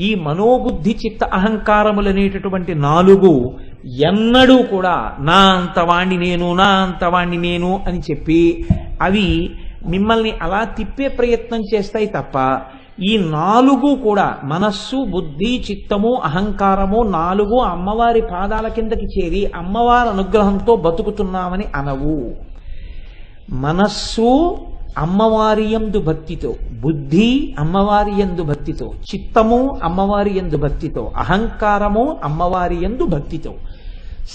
ఈ మనోబుద్ధి చిత్త అహంకారములనేటటువంటి నాలుగు ఎన్నడూ కూడా నా అంతవాణ్ణి నేను అని చెప్పి అవి మిమ్మల్ని అలా తిప్పే ప్రయత్నం చేస్తాయి తప్ప ఈ నాలుగు కూడా మనస్సు, బుద్ధి, చిత్తము, అహంకారము నాలుగు అమ్మవారి పాదాల కిందకి చేరి అమ్మవారి అనుగ్రహంతో బతుకుతున్నామని అనవు. మనస్సు అమ్మవారి యందు భక్తితో, బుద్ధి అమ్మవారి యందు భక్తితో, చిత్తము అమ్మవారి యందు భక్తితో, అహంకారము అమ్మవారి యందు భక్తితో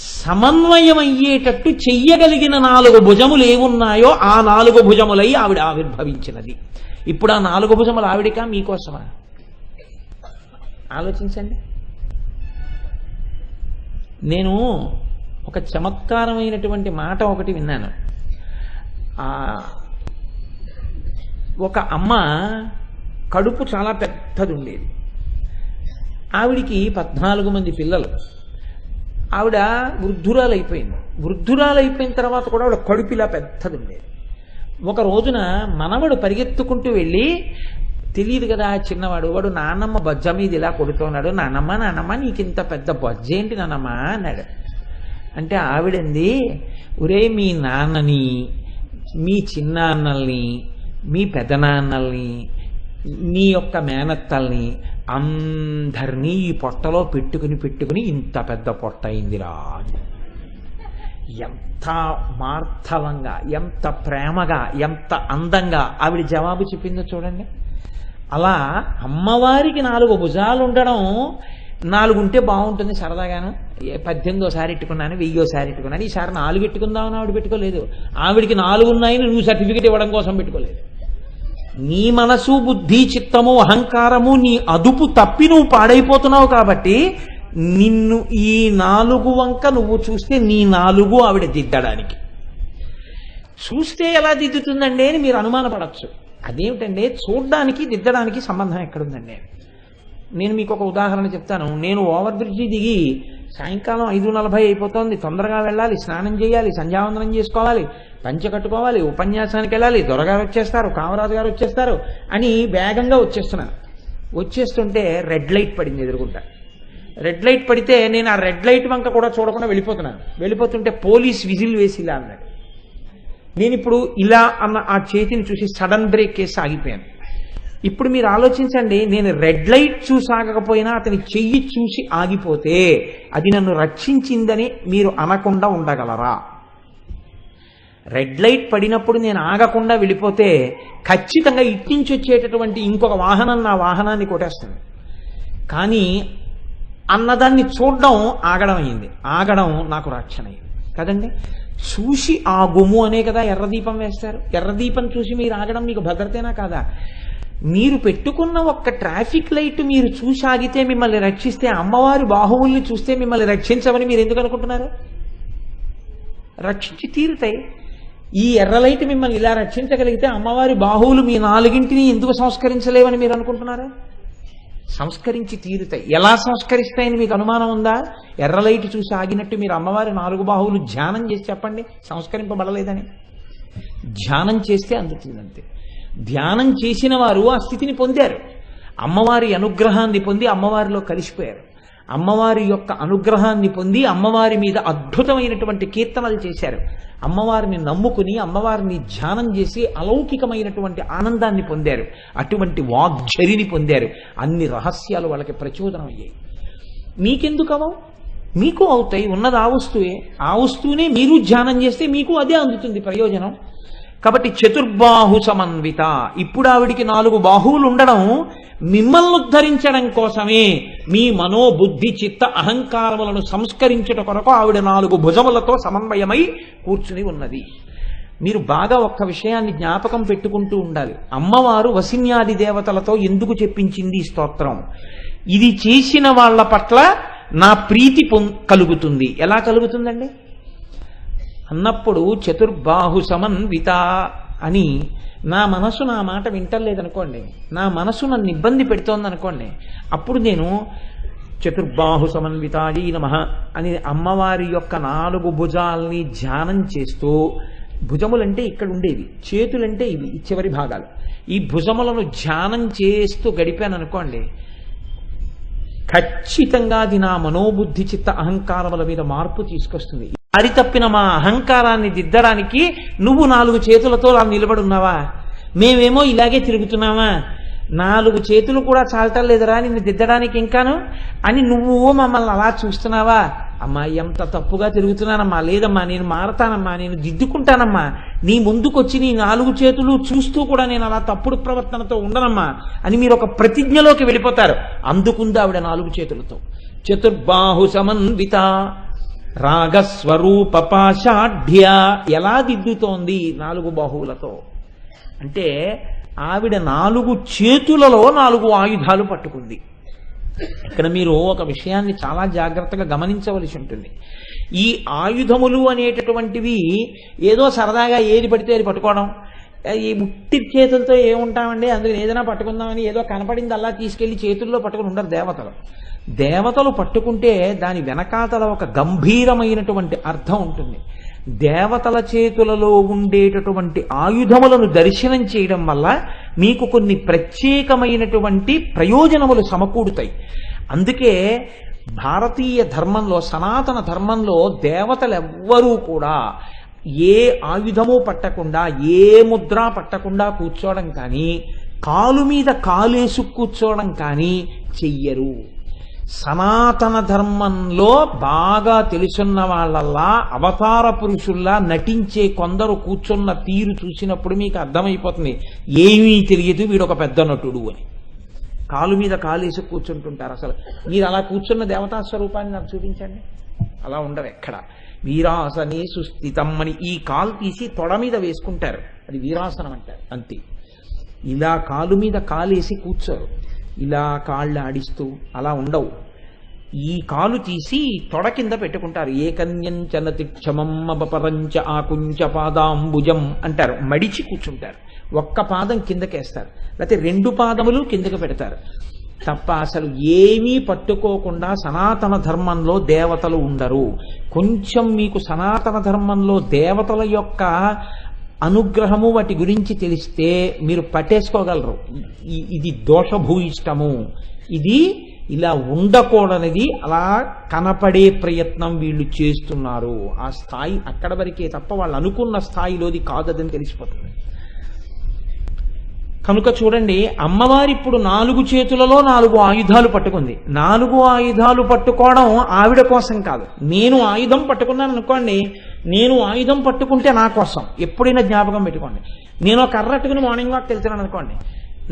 సమన్వయమయ్యేటట్టు చెయ్యగలిగిన 4 భుజములు ఏమున్నాయో ఆ 4 భుజములై ఆవిడ ఆవిర్భవించినది. ఇప్పుడు ఆ 4 భుజములు ఆవిడికా మీకోసమా? ఆలోచించండి. నేను ఒక చమత్కారమైనటువంటి మాట ఒకటి విన్నాను. ఒక అమ్మ కడుపు చాలా పెద్దది ఉండేది. ఆవిడికి 14 మంది పిల్లలు. ఆవిడ వృద్ధురాలైపోయింది. వృద్ధురాలైపోయిన తర్వాత కూడా ఆవిడ కడుపు ఇలా పెద్దది ఉండేది. ఒక రోజున మనవడు పరిగెత్తుకుంటూ వెళ్ళి, తెలియదు కదా చిన్నవాడు, వాడు నాన్నమ్మ బొజ్జ మీద ఇలా కొడుతున్నాడు, నాన్నమ్మ నీకింత పెద్ద బొజ్జ ఏంటి నాన్నమ్మ అన్నాడు. అంటే ఆవిడంది, ఒరే మీ నాన్నని, మీ చిన్నాన్నల్ని, మీ పెదనాన్నల్ని, నీ యొక్క మేనత్తల్ని అందరినీ ఈ పొట్టలో పెట్టుకుని ఇంత పెద్ద పొట్ట అయిందిరా. ఎంత మార్ధవంగా, ఎంత ప్రేమగా, ఎంత అందంగా ఆవిడ జవాబు చెప్పిందో చూడండి. అలా అమ్మవారికి 4 భుజాలు ఉండడం, 4 ఉంటే బాగుంటుంది సరదాగాను. 18ఓసారి ఎట్టుకున్నాను, 1000ఓసారి ఎట్టుకున్నాను, ఈసారి 4 ఎట్టుకుందామని ఆవిడ పెట్టుకోలేదు. ఆవిడికి 4 ఉన్నాయని నువ్వు సర్టిఫికెట్ ఇవ్వడం కోసం పెట్టుకోలేదు. నీ మనసు, బుద్ధి, చిత్తము, అహంకారము నీ అదుపు తప్పి నువ్వు పాడైపోతున్నావు కాబట్టి నిన్ను ఈ 4 వంక నువ్వు చూస్తే నీ 4 ఆవిడ దిద్దడానికి. చూస్తే ఎలా దిద్దుతుందండి అని మీరు అనుమానపడచ్చు. అదేమిటండి, చూడ్డానికి దిద్దడానికి సంబంధం ఎక్కడుందండి? నేను మీకు ఒక ఉదాహరణ చెప్తాను. నేను ఓవర్ బ్రిడ్జి దిగి సాయంకాలం 5:40 అయిపోతుంది, తొందరగా వెళ్ళాలి, స్నానం చేయాలి, సంధ్యావందనం చేసుకోవాలి, పంచె కట్టుకోవాలి, ఉపన్యాసానికి వెళ్ళాలి, దొరగారు వచ్చేస్తారు, కామరాజు గారు వచ్చేస్తారు అని వేగంగా వచ్చేస్తున్నాను. వచ్చేస్తుంటే రెడ్ లైట్ పడింది ఎదురుగుంటా. రెడ్ లైట్ పడితే నేను ఆ రెడ్ లైట్ వంక కూడా చూడకుండా వెళ్ళిపోతున్నాను. వెళ్ళిపోతుంటే పోలీస్ విజిల్ వేసి ఇలా అన్నాడు. నేను ఇప్పుడు ఇలా అన్న ఆ చేతిని చూసి సడన్ బ్రేక్ వేసి ఆగిపోయాను. ఇప్పుడు మీరు ఆలోచించండి, నేను రెడ్ లైట్ చూసి ఆగకపోయినా అతని చెయ్యి చూసి ఆగిపోతే అది నన్ను రక్షించిందని మీరు అనకుండా ఉండగలరా? రెడ్ లైట్ పడినప్పుడు నేను ఆగకుండా వెళ్ళిపోతే ఖచ్చితంగా ఇట్నుంచి వచ్చేటటువంటి ఇంకొక వాహనం నా వాహనాన్ని కొట్టేస్తుంది. కానీ అన్నదాన్ని చూడడం ఆగడం అయింది. ఆగడం నాకు రక్షణ అయింది కదండి. చూసి ఆగుము అనే కదా ఎర్రదీపం వేస్తారు. ఎర్రదీపం చూసి మీరు ఆగడం మీకు భద్రతేనా కాదా? మీరు పెట్టుకున్న ఒక్క ట్రాఫిక్ లైట్ మీరు చూసి ఆగితే మిమ్మల్ని రక్షిస్తే, అమ్మవారి బాహువుల్ని చూస్తే మిమ్మల్ని రక్షించమని మీరు ఎందుకు అనుకుంటున్నారు? రక్షించి తీరుతాయి. ఈ ఎర్ర లైట్ మిమ్మల్ని ఇలా రక్షించగలిగితే అమ్మవారి బాహువులు మీ 4ంటిని ఎందుకు సంస్కరించలేవని మీరు అనుకుంటున్నారు? సంస్కరించి తీరుతాయి. ఎలా సంస్కరిస్తాయని మీకు అనుమానం ఉందా? ఎర్ర లైట్ చూసి ఆగినట్టు మీరు అమ్మవారి 4 బాహువులు ధ్యానం చేసి చెప్పండి సంస్కరింపబడలేదని. ధ్యానం చేస్తే అందుతుందంతే. ధ్యానం చేసిన వారు ఆ స్థితిని పొందారు. అమ్మవారి అనుగ్రహాన్ని పొంది అమ్మవారిలో కలిసిపోయారు. అమ్మవారి యొక్క అనుగ్రహాన్ని పొంది అమ్మవారి మీద అద్భుతమైనటువంటి కీర్తనలు చేశారు. అమ్మవారిని నమ్ముకుని అమ్మవారిని ధ్యానం చేసి అలౌకికమైనటువంటి ఆనందాన్ని పొందారు. అటువంటి వాగ్ఝరిని పొందారు. అన్ని రహస్యాలు వాళ్ళకి ప్రచోదనం అయ్యాయి. మీకెందుకు అవవు? మీకు అవుతాయి. ఉన్నది ఆ వస్తువే. ఆ వస్తువునే మీరు ధ్యానం చేస్తే మీకు అదే అందుతుంది ప్రయోజనం. కాబట్టి చతుర్బాహు సమన్విత. ఇప్పుడు ఆవిడికి 4 బాహువులు ఉండడం మిమ్మల్ని ఉద్ధరించడం కోసమే. మీ మనోబుద్ధి చిత్త అహంకారములను సంస్కరించుట కొరకు ఆవిడ 4 భుజములతో సమన్వయమై కూర్చుని ఉన్నది. మీరు బాగా ఒక్క విషయాన్ని జ్ఞాపకం పెట్టుకుంటూ ఉండాలి. అమ్మవారు వసిన్యాది దేవతలతో ఎందుకు చెప్పించింది ఈ స్తోత్రం? ఇది చేసిన వాళ్ళ పట్ల నా ప్రీతి కలుగుతుంది. ఎలా కలుగుతుందండి అన్నప్పుడు చతుర్బాహు సమన్విత అని నా మనసు నా మాట వింటలేదనుకోండి, నా మనసు నన్ను ఇబ్బంది పెడుతోందనుకోండి, అప్పుడు నేను చతుర్బాహు సమన్వితాయై నమః అని అమ్మవారి యొక్క 4 భుజాల్ని ధ్యానం చేస్తూ, భుజములంటే ఇక్కడ ఉండేవి, చేతులంటే ఇవి ఈ చివరి భాగాలు, ఈ భుజములను ధ్యానం చేస్తూ గడిపాను అనుకోండి, ఖచ్చితంగా అది నా మనోబుద్ధి చిత్త అహంకారముల మీద మార్పు తీసుకొస్తుంది. దారి తప్పిన మా అహంకారాన్ని దిద్దడానికి నువ్వు 4 చేతులతో అలా నిలబడున్నావా? మేమేమో ఇలాగే తిరుగుతున్నావా? 4 చేతులు కూడా చాలటం లేదురా నిన్ను దిద్దడానికి ఇంకాను అని నువ్వు మమ్మల్ని అలా చూస్తున్నావా? అమ్మా, ఎంత తప్పుగా తిరుగుతున్నానమ్మా, లేదమ్మా నేను మారతానమ్మా, నేను దిద్దుకుంటానమ్మా, నీ ముందుకొచ్చి నీ 4 చేతులు చూస్తూ కూడా నేను అలా తప్పుడు ప్రవర్తనతో ఉండనమ్మా అని మీరు ఒక ప్రతిజ్ఞలోకి వెళ్ళిపోతారు. అందుకుంది ఆవిడ 4 చేతులతో. చతుర్బాహు సమన్విత రాగస్వరూప పాషాఢ్య. ఎలా దిద్దుతోంది 4 బాహువులతో అంటే ఆవిడ 4 చేతులలో 4 ఆయుధాలు పట్టుకుంది. ఇక్కడ మీరు ఒక విషయాన్ని చాలా జాగ్రత్తగా గమనించవలసి ఉంటుంది. ఈ ఆయుధములు అనేటటువంటివి ఏదో సరదాగా ఏది పడితే అది పట్టుకోవడం, ఈ ముట్టి చేతులతో ఏముంటామండి, అందుకని ఏదైనా పట్టుకుందామని ఏదో కనపడింది అలా తీసుకెళ్లి చేతుల్లో పట్టుకుని ఉండరు దేవతలు. దేవతలు పట్టుకుంటే దాని వెనకాతల ఒక గంభీరమైనటువంటి అర్థం ఉంటుంది. దేవతల చేతులలో ఉండేటటువంటి ఆయుధములను దర్శనం చేయడం వల్ల మీకు కొన్ని ప్రత్యేకమైనటువంటి ప్రయోజనములు సమకూడుతాయి. అందుకే భారతీయ ధర్మంలో, సనాతన ధర్మంలో దేవతలెవ్వరూ కూడా ఏ ఆయుధము పట్టకుండా, ఏ ముద్ర పట్టకుండా కూర్చోవడం కానీ, కాలు మీద కాలేసు కూర్చోవడం కానీ చెయ్యరు. సనాతన ధర్మంలో బాగా తెలుసున్న వాళ్ళల్లా అవతార పురుషుల్లా నటించే కొందరు కూర్చున్న తీరు చూసినప్పుడు మీకు అర్థమైపోతుంది ఏమీ తెలియదు వీడు ఒక పెద్ద నటుడు అని. కాలు మీద కాలేసి కూర్చుంటుంటారు. అసలు మీరు అలా కూర్చున్న దేవతా స్వరూపాన్ని నాకు చూపించండి. అలా ఉండవు ఎక్కడ. వీరాసనే సుస్థితం అని ఈ కాలు తీసి తొడ మీద వేసుకుంటారు, అది వీరాసనం అంటారు. అంతే. ఇలా కాలు మీద కాలేసి కూర్చోరు, ఇలా కాళ్ళు ఆడిస్తూ అలా ఉండవు. ఈ కాలు తీసి తొడ కింద పెట్టుకుంటారు. ఏకన్యంచనతిక్షమమ్మపరంచ ఆకుంచ పాదాంబుజం అంటారు. మడిచి కూర్చుంటారు. ఒక్క పాదం కిందకేస్తారు, లేకపోతే 2 పాదములు కిందకి పెడతారు తప్ప అసలు ఏమీ పట్టుకోకుండా సనాతన ధర్మంలో దేవతలు ఉండరు. కొంచెం మీకు సనాతన ధర్మంలో దేవతల యొక్క అనుగ్రహము వాటి గురించి తెలిస్తే మీరు పట్టేసుకోగలరు. ఇది దోషభూయిష్టము, ఇది ఇలా ఉండకూడనిది, అలా కనపడే ప్రయత్నం వీళ్ళు చేస్తున్నారు. ఆ స్థాయి అక్కడ వరకే తప్ప వాళ్ళు అనుకున్న స్థాయిలోది కాదని తెలిసిపోతుంది. కనుక చూడండి, అమ్మవారి ఇప్పుడు 4 చేతులలో 4 ఆయుధాలు పట్టుకుంది. 4 ఆయుధాలు పట్టుకోవడం ఆవిడ కోసం కాదు. నేను ఆయుధం పట్టుకున్నాను అనుకోండి, నేను ఆయుధం పట్టుకుంటే నా కోసం. ఎప్పుడైనా జ్ఞాపకం పెట్టుకోండి. నేను కర్రట్టుకుని మార్నింగ్ వాక్ వెళ్తున్నాను అనుకోండి,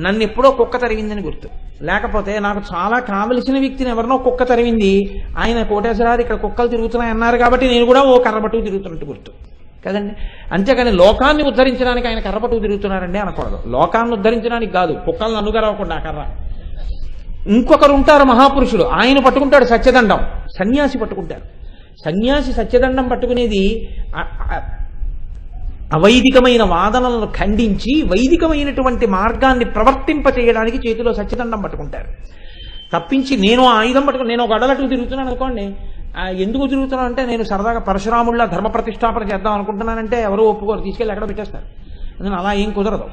నన్ను ఎప్పుడో కుక్క తరిగిందని గుర్తు. లేకపోతే నాకు చాలా కావలసిన వ్యక్తిని ఎవరినో కుక్క తరిగింది, ఆయన కోటేశ్వరారు ఇక్కడ కుక్కలు తిరుగుతున్నాయి అన్నారు కాబట్టి నేను కూడా ఓ కర్రపట్టుకు తిరుగుతున్నట్టు గుర్తు కదండి. అంతేకాని లోకాన్ని ఉద్ధరించడానికి ఆయన కర్రపట్టుకు తిరుగుతున్నారండి అనకూడదు. లోకాన్ని ఉద్ధరించడానికి కాదు, కుక్కలను అనుగరవకుండా ఆ కర్ర. ఇంకొకరు ఉంటారు మహాపురుషులు, ఆయన పట్టుకుంటాడు సత్యదండం, సన్యాసి పట్టుకుంటారు. సన్యాసి సత్యదండం పట్టుకునేది అవైదికమైన వాదనలను ఖండించి వైదికమైనటువంటి మార్గాన్ని ప్రవర్తింపచేయడానికి చేతిలో సత్యదండం పట్టుకుంటారు. తప్పించి నేను ఆయుధం పట్టుకుని నేను ఒక గడలట్టుకు తిరుగుతున్నాను అనుకోండి, ఎందుకు తిరుగుతున్నాను అంటే నేను సరదాగా పరశురాముళ్ళ ధర్మ ప్రతిష్టాపన చేద్దాం అనుకుంటున్నానంటే ఎవరో ఒప్పుకోరు, తీసుకెళ్ళి ఎక్కడ పెట్టేస్తారు. అలా ఏం కుదరదు.